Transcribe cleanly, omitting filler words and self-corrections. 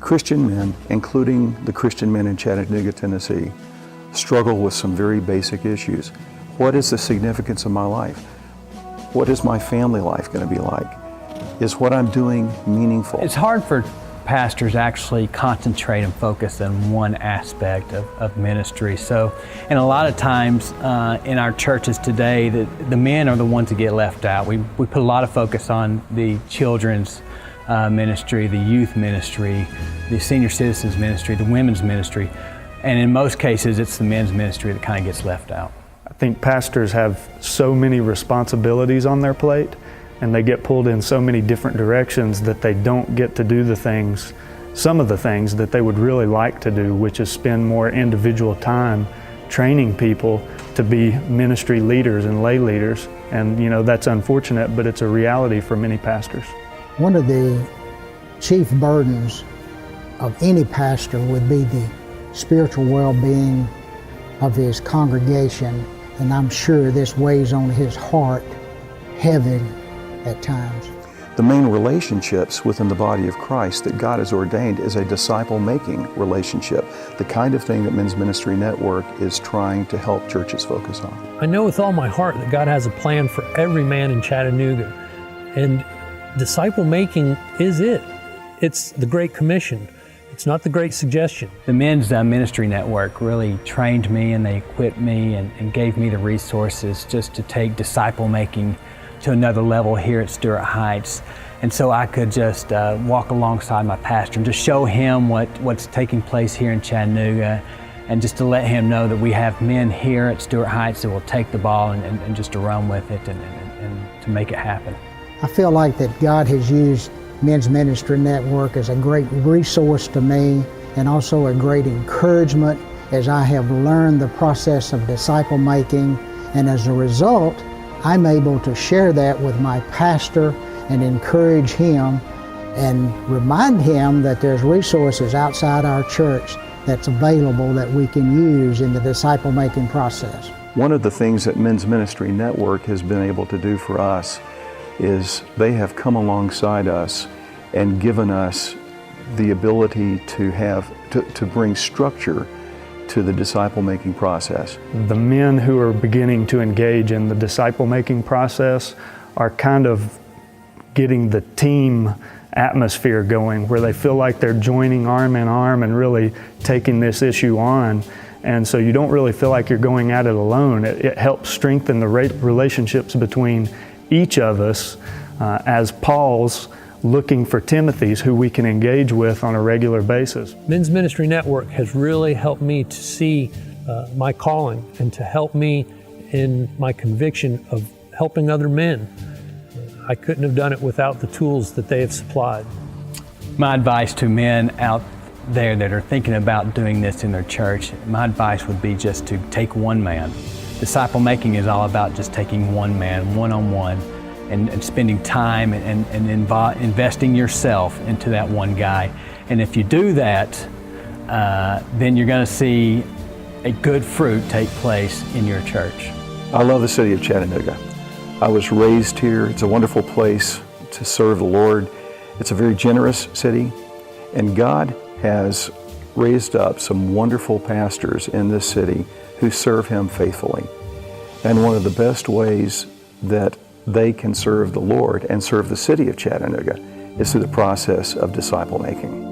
Christian men, including the Christian men in Chattanooga, Tennessee, struggle with some very basic issues. What is the significance of my life? What is my family life going to be like? Is what I'm doing meaningful? It's hard for pastors actually concentrate and focus on one aspect of ministry. So, and a lot of times in our churches today, the men are the ones that get left out. We put a lot of focus on the children's ministry, the youth ministry, the senior citizens ministry, the women's ministry, and in most cases it's the men's ministry that kind of gets left out. I think pastors have so many responsibilities on their plate, and they get pulled in so many different directions that they don't get to do some of the things that they would really like to do, which is spend more individual time training people to be ministry leaders and lay leaders. And that's unfortunate, but it's a reality for many pastors. One of the chief burdens of any pastor would be the spiritual well-being of his congregation, and I'm sure this weighs on his heart heavy at times. The main relationships within the body of Christ that God has ordained is a disciple-making relationship, the kind of thing that Men's Ministry Network is trying to help churches focus on. I know with all my heart that God has a plan for every man in Chattanooga, and disciple-making is it. It's the Great Commission. It's not the Great Suggestion. The Men's Ministry Network really trained me, and they equipped me and gave me the resources just to take disciple-making to another level here at Stewart Heights. And so I could just walk alongside my pastor and just show him what's taking place here in Chattanooga, and just to let him know that we have men here at Stewart Heights that will take the ball and just to run with it and to make it happen. I feel like that God has used Men's Ministry Network as a great resource to me, and also a great encouragement as I have learned the process of disciple making, and as a result I'm able to share that with my pastor and encourage him and remind him that there's resources outside our church that's available that we can use in the disciple making process. One of the things that Men's Ministry Network has been able to do for us is they have come alongside us and given us the ability to bring structure to the disciple-making process. The men who are beginning to engage in the disciple-making process are kind of getting the team atmosphere going, where they feel like they're joining arm in arm and really taking this issue on. And so you don't really feel like you're going at it alone. It helps strengthen the relationships between each of us as Paul's looking for Timothy's who we can engage with on a regular basis. Men's Ministry Network has really helped me to see my calling and to help me in my conviction of helping other men. I couldn't have done it without the tools that they have supplied. My advice to men out there that are thinking about doing this in their church, my advice would be just to take one man. Disciple making is all about just taking one man, one-on-one, and spending time and investing yourself into that one guy. And if you do that, then you're going to see a good fruit take place in your church. I love the city of Chattanooga. I was raised here. It's a wonderful place to serve the Lord. It's a very generous city, and God has raised up some wonderful pastors in this city who serve Him faithfully. And one of the best ways that they can serve the Lord and serve the city of Chattanooga is through the process of disciple making.